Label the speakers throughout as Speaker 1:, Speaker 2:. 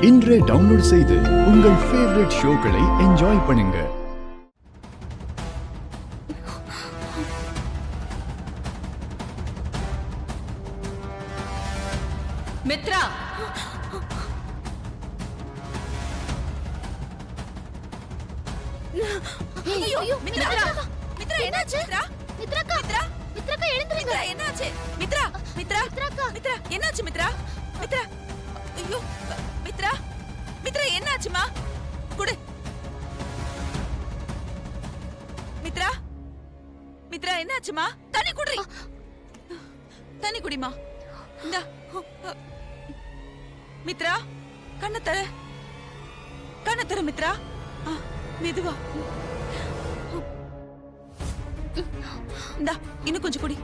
Speaker 1: இன்றே டவுன்லோட் செய்து உங்கள் ஃபேவரட் ஷோக்களை என்ஜாய் பண்ணுங்க.
Speaker 2: மித்ரா,
Speaker 3: ஐயோ மித்ரா
Speaker 2: மித்ரா
Speaker 3: என்னாச்சு? மித்ராக்கா மித்ரா மித்ராக்கா எழுந்துருங்க.
Speaker 2: என்னாச்சு? மித்ரா மித்ரா மித்ரா என்னாச்சு? மித்ரா மித்ரா ஐயோ மித்ரா மித்ரா என்னாச்சுமா? குடு. மித்ரா மித்ரா என்னாச்சுமா? தண்ணி குடி. தண்ணி குடிமா. இந்தா. மித்ரா கண்ணை தர மித்ரா. மெதுவா. இந்தா இன்னும் கொஞ்சம் குடி.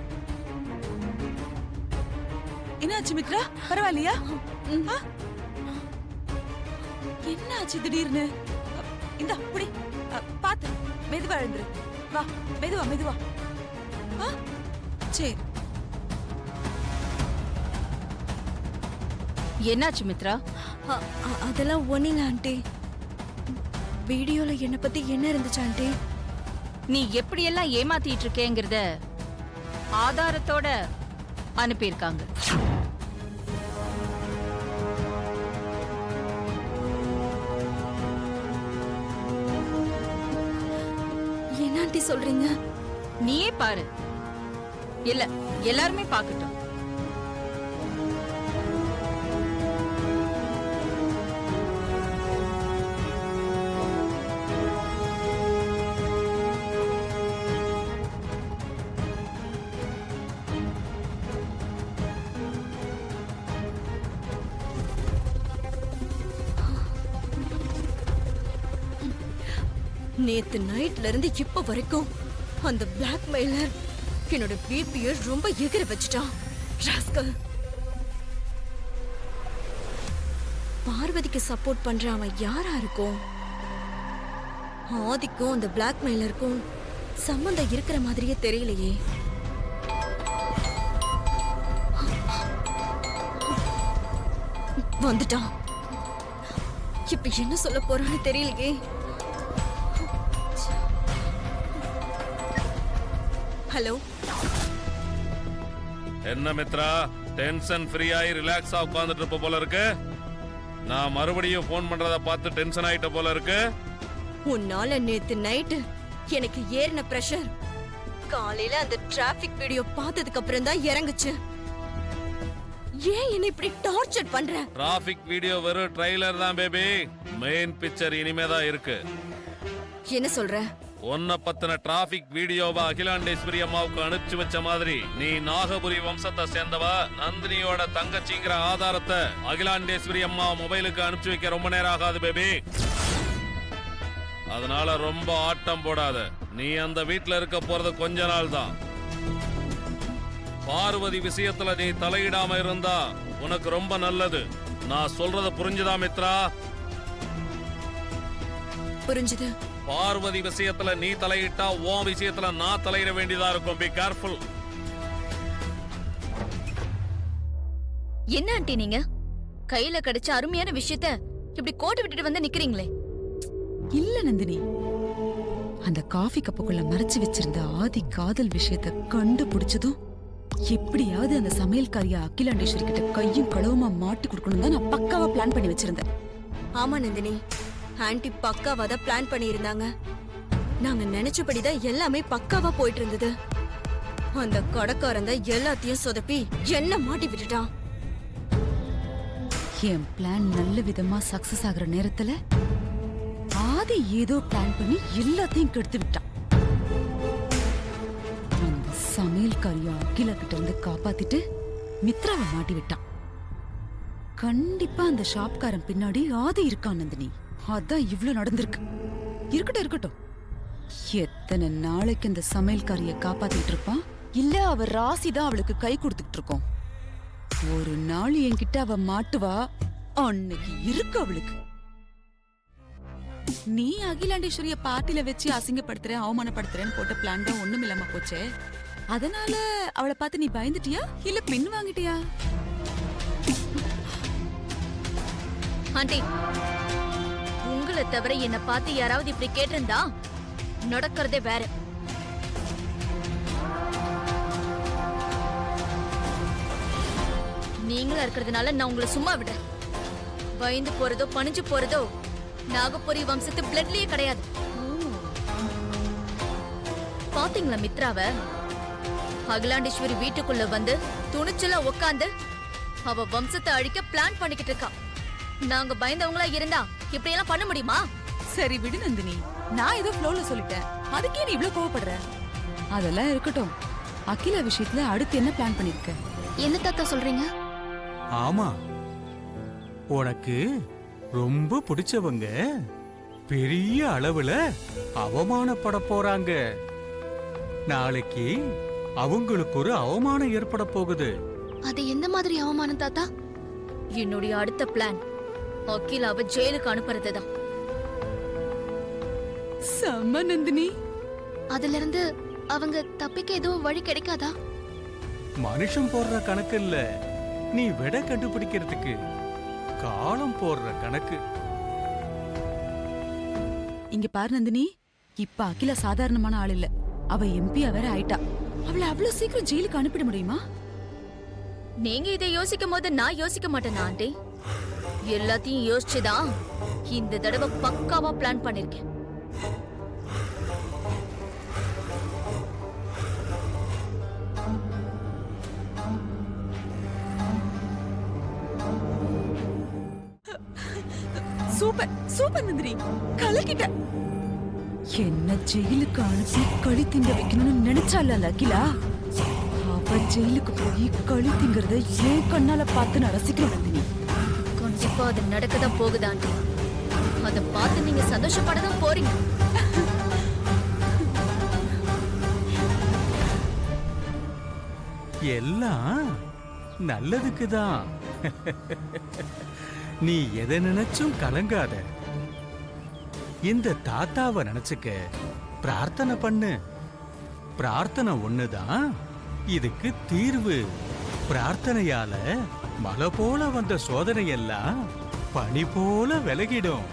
Speaker 2: என்னாச்சு மித்ரா? பரவாயில்லையா? என்னாச்சு திடீர்னு? இந்தா குடி. பாத்து மெதுவா எழுந்துரு. வா மெதுவா. சரி.
Speaker 4: என்னாச்சு மித்ரா?
Speaker 3: அதெல்லாம் ஒண்ணுங்க ஆண்டி. வீடியோல என்ன பத்தி என்ன இருந்துச்சு ஆண்டி?
Speaker 4: நீ எப்படியெல்லாம் ஏமாத்திட்டு இருக்கேங்கிறத ஆதாரத்தோட அனுப்பியிருக்காங்க.
Speaker 3: என்ன ஆண்டி சொல்றீங்க?
Speaker 4: நீயே பாரு. இல்ல, எல்லாருமே பார்க்கட்டும்.
Speaker 3: நேத்து நைட்ல இருந்து இப்ப வரைக்கும் அந்த பிளாக்மெயிலர் என்னோட பிபியை ரொம்ப எகிர வச்சுட்டான். ராஸ்கல். பார்வதிக்கு சப்போர்ட் பண்ற அவன் யாரா இருக்கும்? ஆதிக்கும் அந்த பிளாக்மெயிலருக்கும் சம்பந்தம் இருக்கிற மாதிரியே தெரியலையே. வந்துட்டான். இப்ப என்ன சொல்ல போறான்னு தெரியலையே. ஹலோ.
Speaker 5: என்ன மித்ரா, டென்ஷன் ஃப்ரீ ஆகி ரிலாக்ஸா உட்கார்ந்துட்டு இருப்ப போல இருக்கு. நான் மறுபடியும் போன் பண்றத பார்த்து டென்ஷன் ஆயிட்ட போல இருக்கு.
Speaker 3: உன்னால நேத்து நைட்டு எனக்கு ஏறின பிரஷர் காலையில அந்த டிராபிக் வீடியோ பார்த்ததுக்கு அப்புறம் தான் இறங்குச்சு. ஏன் என்ன இப்படி டார்ச்சர் பண்ற?
Speaker 5: டிராபிக் வீடியோ வெறும் ட்ரைலர் தான் பேபி. மெயின் பிக்சர் இனிமே தான் இருக்கு.
Speaker 3: என்ன சொல்ற?
Speaker 5: உன்னை பத்தின டிராபிக் வீடியோவை அகிலாண்டேஸ்வரி அம்மாவுக்கு அனுப்பிச்சு வச்ச மாதிரி நீ நாகபுரி வம்சத்தை சேர்ந்தவ நந்தினியோட தங்கச்சிங்கிற ஆதாரத்தை அகிலாண்டேஸ்வரி அம்மா மொபைலுக்கு அனுப்பிச்சு வைக்க ரொம்ப நேரம் ஆகாது பேபி. அதனால ரொம்ப ஆட்டம் போடாத. நீ அந்த வீட்டுல இருக்க போறது கொஞ்ச நாள் தான். பார்வதி விஷயத்துல நீ தலையிடாம இருந்தா உனக்கு ரொம்ப நல்லது. நான் சொல்றத புரிஞ்சுதா மித்ரா?
Speaker 3: புரிஞ்சுது.
Speaker 5: பார்வதி விஷயத்துல நீ தலையிட்டா உன் விஷயத்துல நான் தலையிட வேண்டியதா இருக்கும். Be careful.
Speaker 2: என்ன ஆண்டி நீங்க கையில கிடைச்ச அருமையான விஷயத்த இப்படி கோட்டை விட்டுட்டு வந்து நிக்கிறீங்களே?
Speaker 6: இல்ல நந்தினி, அந்த காஃபி கப்புக்குள்ள மறைச்சு வச்சிருந்த ஆதி காதல் விஷயத்த கண்டுபிடிச்சதும் எப்படியாவது அந்த சமையல்காரியா அகிலாண்டேஸ்வரி கிட்ட கையும் களவுமா மாட்டி கொடுக்கணும் தான் நான் பக்காவா பிளான் பண்ணி வச்சிருந்தேன்.
Speaker 3: ஆமா நந்தினி, ஆன்டி பக்காவா தான் பிளான் பண்ணி இருந்தாங்க. நாங்க நினைச்சபடிதான் எல்லாமே பக்காவா போயிட்டு இருந்தது. அந்த கடைக்காரன் தான் எல்லாத்தையும் சொதப்பி என்ன மாட்டி விட்டுட்டான்.
Speaker 6: என் பிளான் நல்ல விதமா சக்சஸ் ஆகுற நேரத்துல ஆதி ஏதோ பிளான் பண்ணி எல்லாத்தையும் கெடுத்து விட்டான். அந்த சமையல்காரியா அகிலா கிட்ட இருந்து காப்பாத்திட்டு மித்ராவை மாட்டி விட்டான். கண்டிப்பா அந்த ஷாப்காரன் பின்னாடி ஆதி இருக்கான் நந்தினி. அதான் இவ்ளோ நடந்திருக்கு. இருக்கட்டும். எத்தனை நாளைக்கு இந்த சமையல்காரிய காப்பாத்திட்டு இருப்பான்? இல்ல அவ ராசி தான் அவளுக்கு கை கொடுத்துட்டு இருக்கோம். ஒரு நாள் என்கிட்ட அவ மாட்டுவா. அன்னைக்கு இருக்கு அவளுக்கு. நீ அகிலாண்டேஸ்வரிய பார்ட்டில வச்சு அசிங்கப்படுத்துறேன் அவமானப்படுத்துறேன்னு போட்ட பிளான் தான் ஒண்ணும் இல்லாம போச்சே. அதனால அவளை பார்த்து நீ பயந்துட்டியா இல்ல பின் வாங்கிட்டியா?
Speaker 2: ஆண்டி உங்களை தவிர என்ன பார்த்து யாராவது இப்படி கேட்டிருந்தா நடக்கிறதே வேற. நீங்களா இருக்கிறதுனால நான் உங்களை சும்மா விடுறேன். பயந்து போறதோ பணிஞ்சு போறதோ நாகபுரி வம்சத்து பிளட்லயே கிடையாது. பாத்தீங்களா மித்ராவ? அகிலாண்டேஸ்வரி வீட்டுக்குள்ள வந்து துணிச்சலா உட்காந்து அவ வம்சத்தை அழிக்க பிளான் பண்ணிக்கிட்டு இருக்கா. நாங்க பயந்தவங்களா இருந்தா இப்படி எல்லாம் பண்ண முடியுமா?
Speaker 6: சரி விடு நந்தினி, நான் ஏதோ ஃப்ளோல சொல்லிட்டேன், அதுக்கே நீ இவ்ளோ கோவப்படுற? அதெல்லாம் இருக்கட்டும். அகிலா விஷயத்துல அடுத்து என்ன பிளான் பண்ணிருக்க?
Speaker 2: என்ன தாத்தா சொல்றீங்க?
Speaker 7: ஆமா, உனக்கு ரொம்ப பிடிச்சவங்க பெரிய அளவுல அவமானப்பட போறாங்க. நாளைக்கு அவங்களுக்கு ஒரு அவமானம் ஏற்பட போகுது.
Speaker 2: அது எந்த மாதிரி அவமானம் தாத்தா? என்னுடைய அடுத்த பிளான் அகிலாவை ஜெயிலுக்கு அனுப்புறதுதான்.
Speaker 6: செம்ம நந்தினி.
Speaker 2: அதுல இருந்து அவங்க தப்பிக்க எதுவும் வழி கிடைக்காதா?
Speaker 7: மனுஷன் போடுற கணக்கு இல்ல, நீ விட கண்டுபிடிக்கிறதுக்கு காலம் போடுற கணக்கு.
Speaker 6: இங்க பாரு நந்தினி, இப்ப அகிலா சாதாரணமான ஆள் இல்ல. அவ எம்பியா வேற ஆயிட்டா. அவளை அவ்வளவு சீக்கிரம் ஜெயிலுக்கு அனுப்பிட முடியுமா?
Speaker 2: நீங்க இதை யோசிக்கும் போது நான் யோசிக்க மாட்டேன் ஆண்டி. எல்லாத்தையும் யோசிச்சுதான் இந்த தடவை பக்காவா பிளான் பண்ணிருக்கேன்.
Speaker 6: சூப்பர் சூப்பர் நந்தினி, கலக்கிட்ட. என்ன ஜெயிலுக்கு அனுப்பி களி திங்க வைக்கணும்னு நினைச்சால அந்த அகிலா, அவ ஜெயிலுக்கு போய் களி திங்கறத ஏன் கண்ணால பார்த்து நான் ரசிக்கிறேன் நந்தினி.
Speaker 2: கண்டிப்பா அது நடக்கதான் போகுது ஆண்டி. அதை பார்த்து நீங்க சந்தோஷப்படதான் போறீங்க.
Speaker 7: எல்லாம் நல்லதுக்குதான். நீ எதை நினைச்சும் கலங்காத. இந்த தாத்தாவை நினைச்சுக்க, பிரார்த்தனை பண்ணு. பிரார்த்தனை ஒண்ணுதான் இதுக்கு தீர்வு. பிரார்த்தனையால மலை போல வந்த சோதனை எல்லாம் பனி போல விலகிடும்.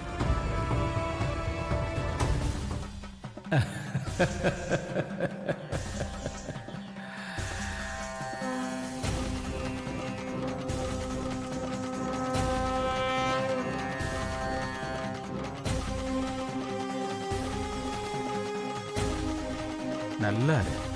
Speaker 7: நல்லா இரு.